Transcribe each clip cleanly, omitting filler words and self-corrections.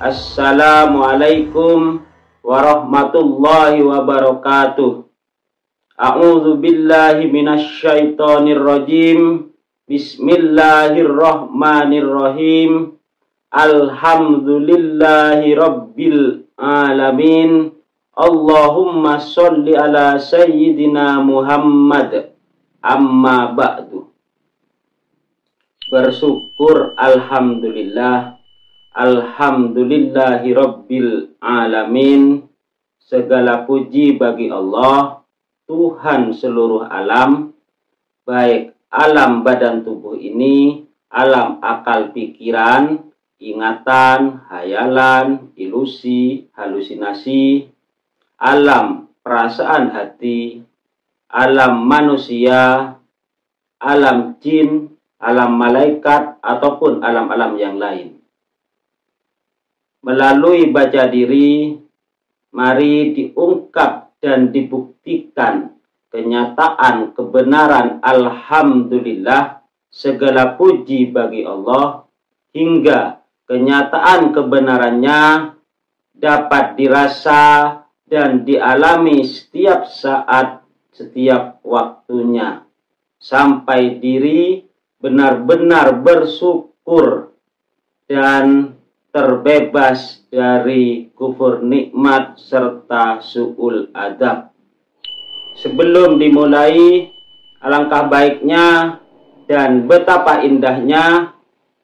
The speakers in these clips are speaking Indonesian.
Assalamualaikum warahmatullahi wabarakatuh. A'udzu billahi minasyaitonir rajim. Bismillahirrahmanirrahim. Alhamdulillahi rabbil alamin. Allahumma sholli ala sayyidina Muhammad. Amma ba'du. Bersyukur alhamdulillah. Alhamdulillahi rabbil alamin. Segala puji bagi Allah, Tuhan seluruh alam, baik alam badan tubuh ini, alam akal pikiran, ingatan, hayalan, ilusi, halusinasi, alam perasaan hati, alam manusia, alam jin, alam malaikat, ataupun alam-alam yang lain. Melalui baca diri, mari diungkap dan dibuktikan kenyataan kebenaran alhamdulillah, segala puji bagi Allah, hingga kenyataan kebenarannya dapat dirasa dan dialami setiap saat, setiap waktunya, sampai diri benar-benar bersyukur dan terbebas dari kufur nikmat serta su'ul adab. Sebelum dimulai, alangkah baiknya dan betapa indahnya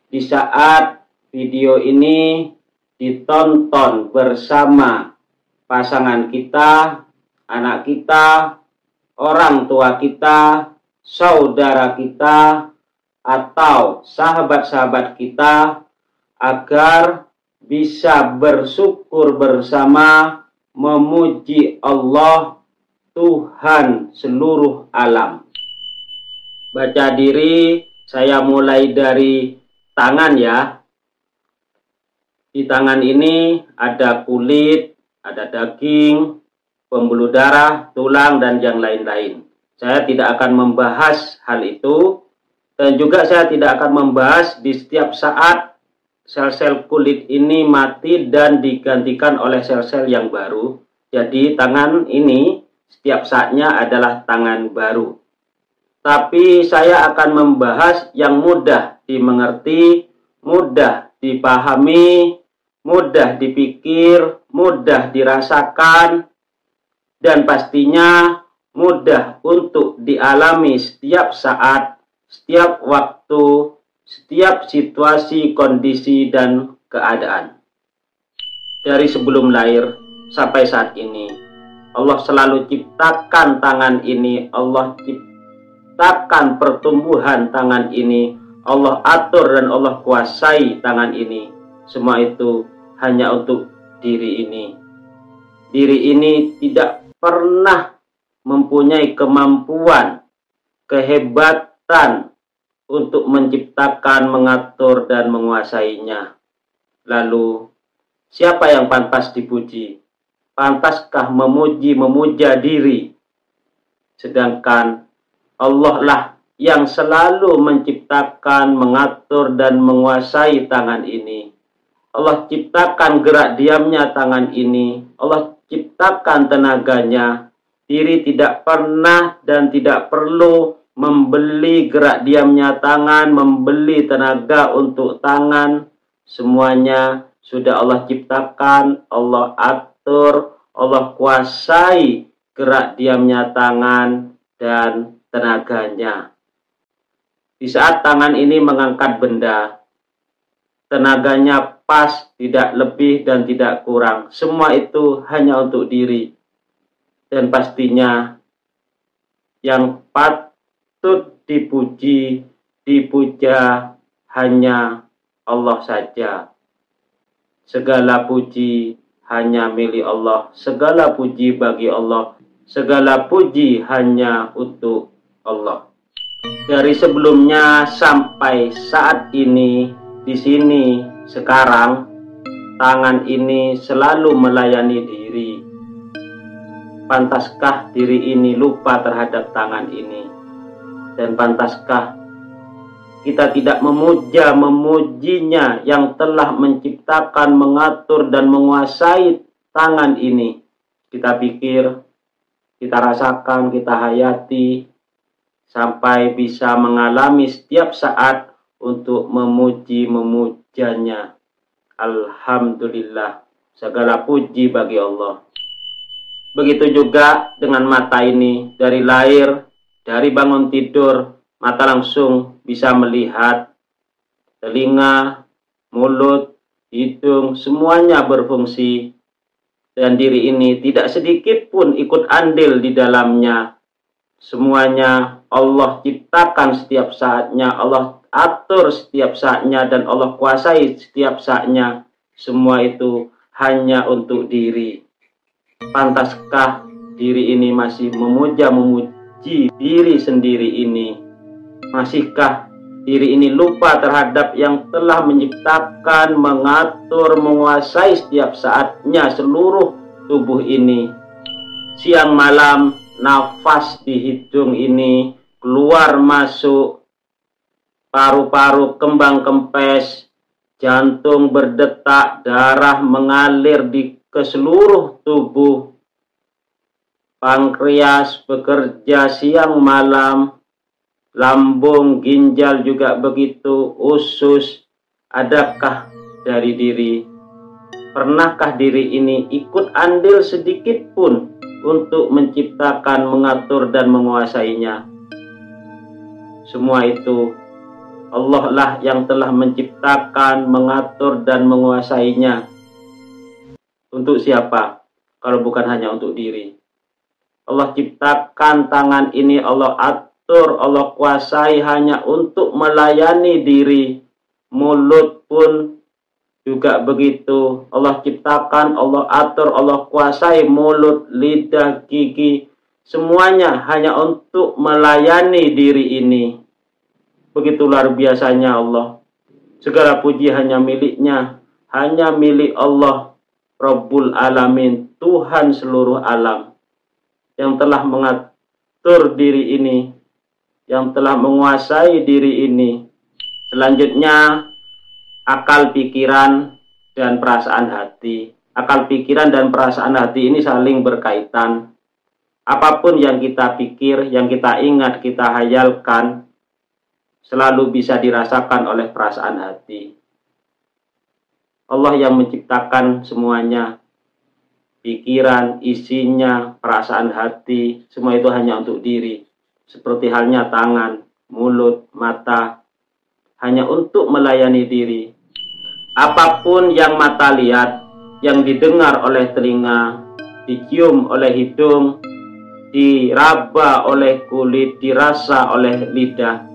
di saat video ini ditonton bersama pasangan kita, anak kita, orang tua kita, saudara kita, atau sahabat-sahabat kita, agar bisa bersyukur bersama memuji Allah, Tuhan seluruh alam. Baca diri saya mulai dari tangan ya. Di tangan ini ada kulit, ada daging, pembuluh darah, tulang, dan yang lain-lain. Saya tidak akan membahas hal itu, dan juga saya tidak akan membahas di setiap saat sel-sel kulit ini mati dan digantikan oleh sel-sel yang baru. Jadi tangan ini setiap saatnya adalah tangan baru. Tapi saya akan membahas yang mudah dimengerti, mudah dipahami, mudah dipikir, mudah dirasakan, dan pastinya mudah untuk dialami setiap saat, setiap waktu, setiap situasi, kondisi, dan keadaan. Dari sebelum lahir sampai saat ini, Allah selalu ciptakan tangan ini, Allah ciptakan pertumbuhan tangan ini, Allah atur dan Allah kuasai tangan ini. Semua itu hanya untuk diri ini. Diri ini tidak pernah mempunyai kemampuan, kehebatan untuk menciptakan, mengatur, dan menguasainya. Lalu, siapa yang pantas dipuji? Pantaskah memuja diri? Sedangkan Allah lah yang selalu menciptakan, mengatur, dan menguasai tangan ini. Allah ciptakan gerak diamnya tangan ini. Allah ciptakan tenaganya. Diri tidak pernah dan tidak perlu membeli gerak diamnya tangan, membeli tenaga untuk tangan. Semuanya sudah Allah ciptakan, Allah atur, Allah kuasai gerak diamnya tangan dan tenaganya. Di saat tangan ini mengangkat benda, tenaganya pas, tidak lebih dan tidak kurang. Semua itu hanya untuk diri. Dan pastinya yang patut dipuji, dipuja hanya Allah saja. Segala puji hanya milik Allah. Segala puji bagi Allah. Segala puji hanya untuk Allah. Dari sebelumnya sampai saat ini, di sini, sekarang, tangan ini selalu melayani diri. Pantaskah diri ini lupa terhadap tangan ini? Dan pantaskah kita tidak memujinya yang telah menciptakan, mengatur, dan menguasai tangan ini. Kita pikir, kita rasakan, kita hayati, sampai bisa mengalami setiap saat untuk memujanya. Alhamdulillah, segala puji bagi Allah. Begitu juga dengan mata ini, dari lahir, dari bangun tidur, mata langsung bisa melihat, telinga, mulut, hidung, semuanya berfungsi. Dan diri ini tidak sedikit pun ikut andil di dalamnya. Semuanya Allah ciptakan setiap saatnya, Allah atur setiap saatnya, dan Allah kuasai setiap saatnya. Semua itu hanya untuk diri. Pantaskah diri ini masih memuji diri sendiri ini? Masihkah diri ini lupa terhadap yang telah menciptakan, mengatur, menguasai setiap saatnya seluruh tubuh ini? Siang malam, nafas di hidung ini keluar masuk, paru-paru kembang kempes, jantung berdetak, darah mengalir ke seluruh tubuh, pankreas bekerja siang malam, lambung, ginjal juga begitu, usus. Adakah dari diri? Pernahkah diri ini ikut andil sedikit pun untuk menciptakan, mengatur, dan menguasainya? Semua itu Allah lah yang telah menciptakan, mengatur, dan menguasainya. Untuk siapa? Kalau bukan hanya untuk diri. Allah ciptakan tangan ini, Allah atur, Allah kuasai hanya untuk melayani diri. Mulut pun juga begitu. Allah ciptakan, Allah atur, Allah kuasai mulut, lidah, gigi. Semuanya hanya untuk melayani diri ini. Begitu luar biasanya Allah. Segala puji hanya miliknya. Hanya milik Allah, Rabbul Alamin, Tuhan seluruh alam, yang telah mengatur diri ini, yang telah menguasai diri ini. Selanjutnya, akal, pikiran, dan perasaan hati. Akal, pikiran, dan perasaan hati ini saling berkaitan. Apapun yang kita pikir, yang kita ingat, kita hayalkan, selalu bisa dirasakan oleh perasaan hati. Allah yang menciptakan semuanya, pikiran, isinya, perasaan hati, semua itu hanya untuk diri. Seperti halnya tangan, mulut, mata, hanya untuk melayani diri. Apapun yang mata lihat, yang didengar oleh telinga, dicium oleh hidung, diraba oleh kulit, dirasa oleh lidah,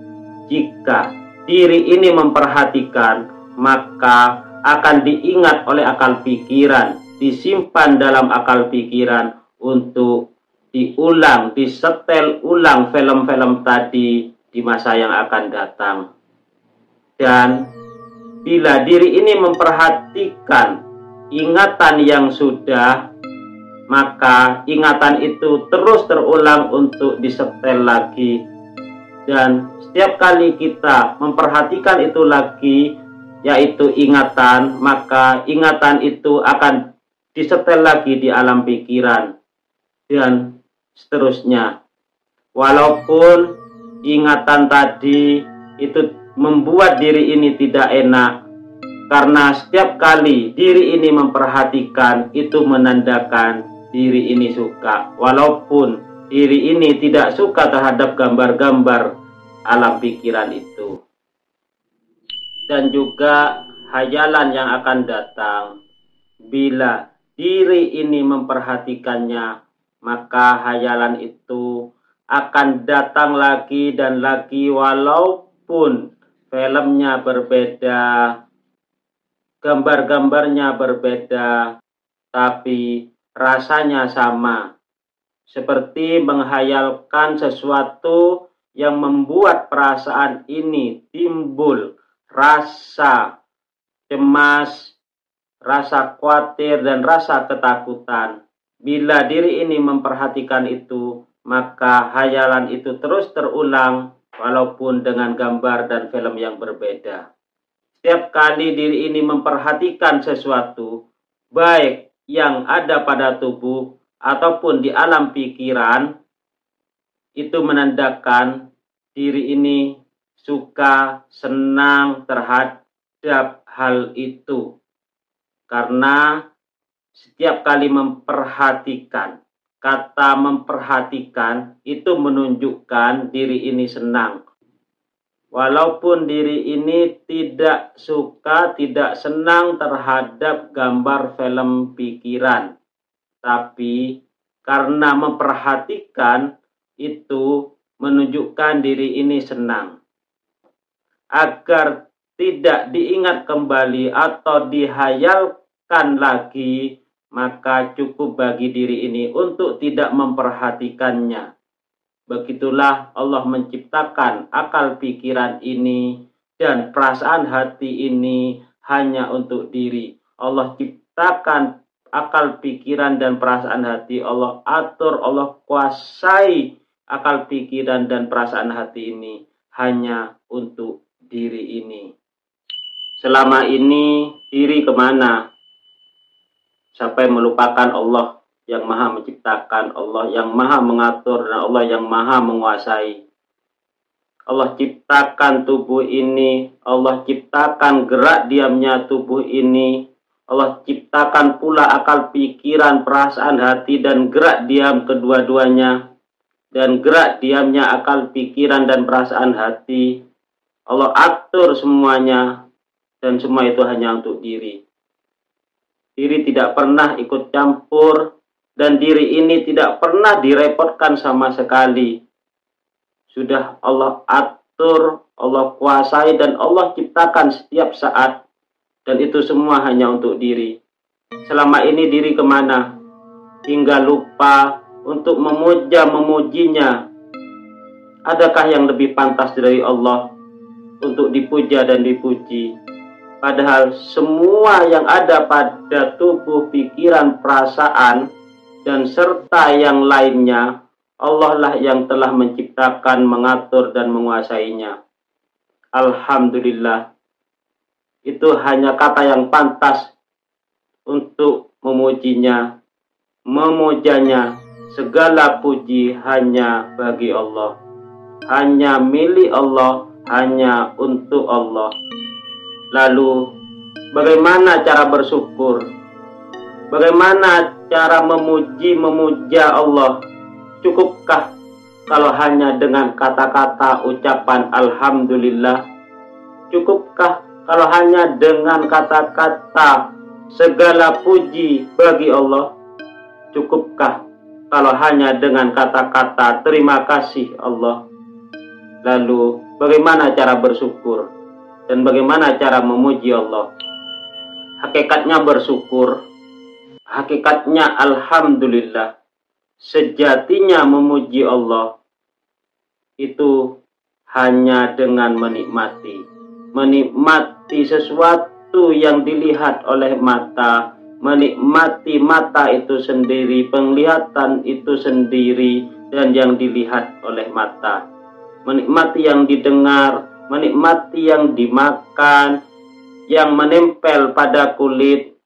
jika diri ini memperhatikan, maka akan diingat oleh akal pikiran, disimpan dalam akal pikiran untuk diulang, disetel ulang film-film tadi di masa yang akan datang. Dan bila diri ini memperhatikan ingatan yang sudah, maka ingatan itu terus terulang untuk disetel lagi. Dan setiap kali kita memperhatikan itu lagi, yaitu ingatan, maka ingatan itu akan disetel lagi di alam pikiran, dan seterusnya. Walaupun ingatan tadi itu membuat diri ini tidak enak, karena setiap kali diri ini memperhatikan, itu menandakan diri ini suka. Walaupun diri ini tidak suka terhadap gambar-gambar alam pikiran itu. Dan juga hayalan yang akan datang. Bila diri ini memperhatikannya, maka hayalan itu akan datang lagi dan lagi, walaupun filmnya berbeda, gambar-gambarnya berbeda, tapi rasanya sama. Seperti menghayalkan sesuatu yang membuat perasaan ini timbul, rasa cemas, rasa khawatir, dan rasa ketakutan. Bila diri ini memperhatikan itu, maka hayalan itu terus terulang walaupun dengan gambar dan film yang berbeda. Setiap kali diri ini memperhatikan sesuatu, baik yang ada pada tubuh ataupun di alam pikiran, itu menandakan diri ini suka, senang terhadap hal itu. Karena setiap kali memperhatikan, kata memperhatikan itu menunjukkan diri ini senang. Walaupun diri ini tidak suka, tidak senang terhadap gambar film pikiran. Tapi karena memperhatikan itu menunjukkan diri ini senang. Agar tidak diingat kembali atau dihayalkan lagi, maka cukup bagi diri ini untuk tidak memperhatikannya. Begitulah Allah menciptakan akal pikiran ini dan perasaan hati ini hanya untuk diri. Allah ciptakan akal pikiran dan perasaan hati, Allah atur, Allah kuasai akal pikiran dan perasaan hati ini hanya untuk diri ini. Selama ini diri kemana? Sampai melupakan Allah yang maha menciptakan, Allah yang maha mengatur, dan Allah yang maha menguasai. Allah ciptakan tubuh ini, Allah ciptakan gerak diamnya tubuh ini, Allah ciptakan pula akal pikiran, perasaan hati, dan gerak diam kedua-duanya. Dan gerak diamnya akal pikiran dan perasaan hati, Allah atur semuanya, dan semua itu hanya untuk diri. Diri tidak pernah ikut campur, dan diri ini tidak pernah direpotkan sama sekali. Sudah Allah atur, Allah kuasai, dan Allah ciptakan setiap saat. Dan itu semua hanya untuk diri. Selama ini diri kemana? Hingga lupa untuk memujinya. Adakah yang lebih pantas dari Allah untuk dipuja dan dipuji? Padahal semua yang ada pada tubuh, pikiran, perasaan, dan serta yang lainnya, Allah lah yang telah menciptakan, mengatur, dan menguasainya. Alhamdulillah. Itu hanya kata yang pantas untuk memujinya, memujanya. Segala puji hanya bagi Allah. Hanya milik Allah, hanya untuk Allah. Lalu, bagaimana cara bersyukur? Bagaimana cara memuja Allah? Cukupkah kalau hanya dengan kata-kata ucapan Alhamdulillah? Cukupkah kalau hanya dengan kata-kata segala puji bagi Allah? Cukupkah kalau hanya dengan kata-kata terima kasih Allah? Lalu bagaimana cara bersyukur? Dan bagaimana cara memuji Allah? Hakikatnya bersyukur, hakikatnya Alhamdulillah, sejatinya memuji Allah itu hanya dengan menikmati sesuatu yang dilihat oleh mata, menikmati mata itu sendiri, penglihatan itu sendiri, dan yang dilihat oleh mata, menikmati yang didengar, menikmati yang dimakan, yang menempel pada kulit,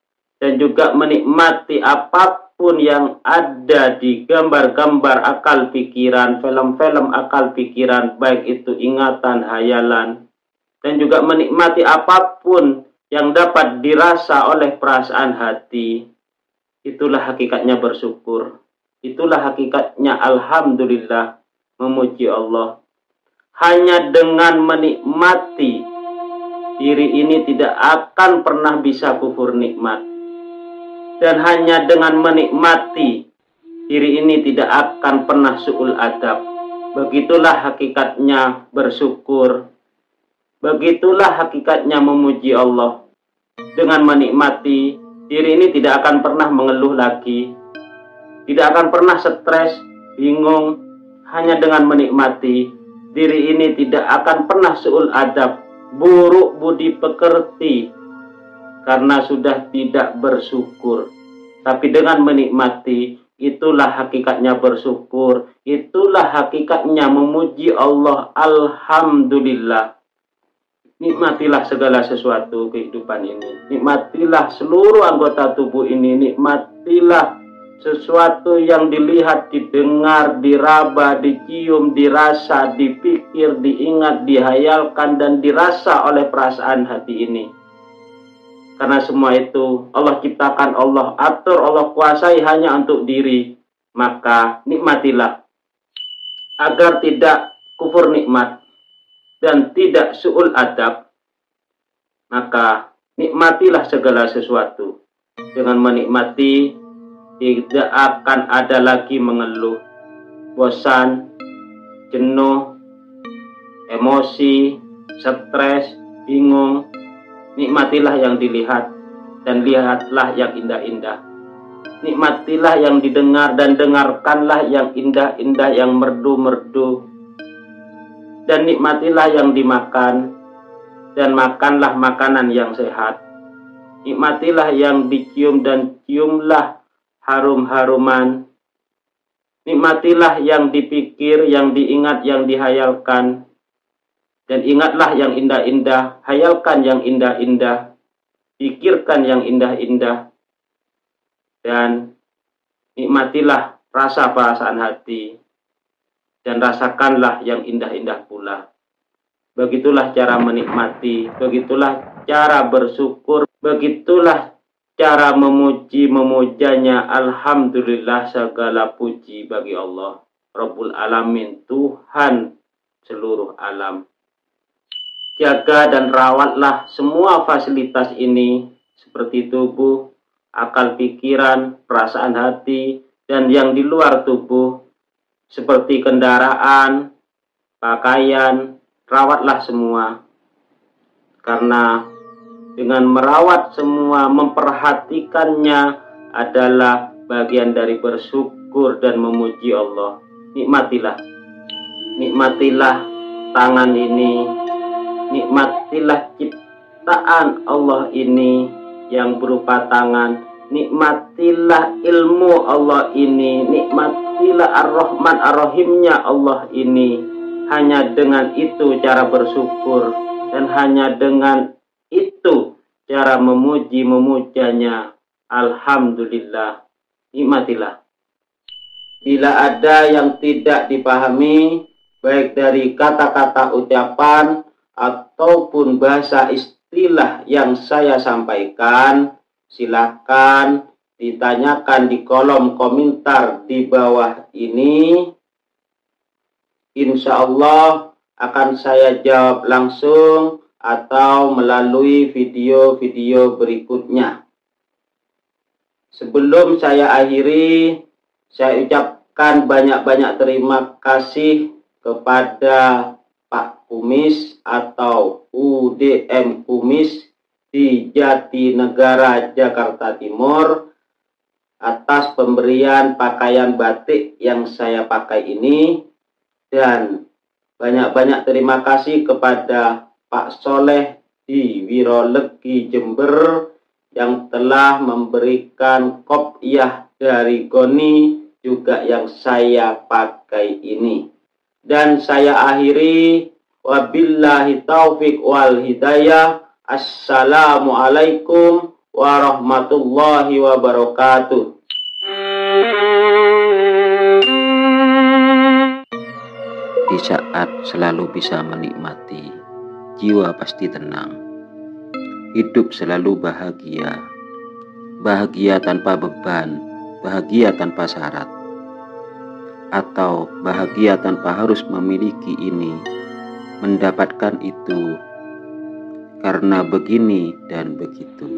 dan juga menikmati apapun yang ada di gambar-gambar akal pikiran, film-film akal pikiran, baik itu ingatan, hayalan, dan juga menikmati apapun yang dapat dirasa oleh perasaan hati. Itulah hakikatnya bersyukur. Itulah hakikatnya Alhamdulillah, memuji Allah. Hanya dengan menikmati, diri ini tidak akan pernah bisa kufur nikmat. Dan hanya dengan menikmati, diri ini tidak akan pernah su'ul adab. Begitulah hakikatnya bersyukur. Begitulah hakikatnya memuji Allah. Dengan menikmati, diri ini tidak akan pernah mengeluh lagi. Tidak akan pernah stres, bingung. Hanya dengan menikmati, diri ini tidak akan pernah su'ul adab, buruk budi pekerti, karena sudah tidak bersyukur. Tapi dengan menikmati, Itulah hakikatnya bersyukur. Itulah hakikatnya memuji Allah. Alhamdulillah. Nikmatilah segala sesuatu kehidupan ini. Nikmatilah seluruh anggota tubuh ini. Nikmatilah sesuatu yang dilihat, didengar, diraba, dicium, dirasa, dipikir, diingat, dihayalkan, dan dirasa oleh perasaan hati ini. Karena semua itu Allah ciptakan, Allah atur, Allah kuasai hanya untuk diri. Maka nikmatilah agar tidak kufur nikmat dan tidak su'ul adab. Maka nikmatilah segala sesuatu. Dengan menikmati, tidak akan ada lagi mengeluh, bosan, jenuh, emosi, stres, bingung. Nikmatilah yang dilihat dan lihatlah yang indah-indah. Nikmatilah yang didengar dan dengarkanlah yang indah-indah, yang merdu-merdu. Dan nikmatilah yang dimakan dan makanlah makanan yang sehat. Nikmatilah yang dicium dan ciumlah harum-haruman. Nikmatilah yang dipikir, yang diingat, yang dihayalkan. Dan ingatlah yang indah-indah, hayalkan yang indah-indah, pikirkan yang indah-indah. Dan nikmatilah rasa perasaan hati. Dan rasakanlah yang indah-indah pula. Begitulah cara menikmati, begitulah cara bersyukur, begitulah cara memuji memujanya. Alhamdulillah, segala puji bagi Allah Rabbul Alamin, Tuhan seluruh alam. Jaga dan rawatlah semua fasilitas ini seperti tubuh, akal pikiran, perasaan hati, dan yang di luar tubuh seperti kendaraan, pakaian. Rawatlah semua. Karena dengan merawat semua, memperhatikannya adalah bagian dari bersyukur dan memuji Allah. Nikmatilah. Nikmatilah tangan ini. Nikmatilah ciptaan Allah ini yang berupa tangan. Nikmatilah ilmu Allah ini. Nikmatilah Ar-Rahman Ar-Rahimnya Allah ini. Hanya dengan itu cara bersyukur. Dan hanya dengan itu cara memuji memujanya. Alhamdulillah. Nikmatilah. Bila ada yang tidak dipahami, baik dari kata-kata ucapan ataupun bahasa istilah yang saya sampaikan, silakan ditanyakan di kolom komentar di bawah ini. Insya Allah akan saya jawab langsung atau melalui video-video berikutnya. Sebelum saya akhiri, saya ucapkan banyak-banyak terima kasih kepada Pak Kumis atau UDM Kumis di Jatinegara, Jakarta Timur atas pemberian pakaian batik yang saya pakai ini. Dan banyak-banyak terima kasih kepada Pak Soleh di Wirolegi, Jember yang telah memberikan kopiah dari Goni juga yang saya pakai ini. Dan saya akhiri, wabillahi taufik wal hidayah. Assalamualaikum warahmatullahi wabarakatuh. Di saat selalu bisa menikmati, jiwa pasti tenang. Hidup selalu bahagia. Bahagia tanpa beban, bahagia tanpa syarat. Atau bahagia tanpa harus memiliki ini, mendapatkan itu, karena begini dan begitu.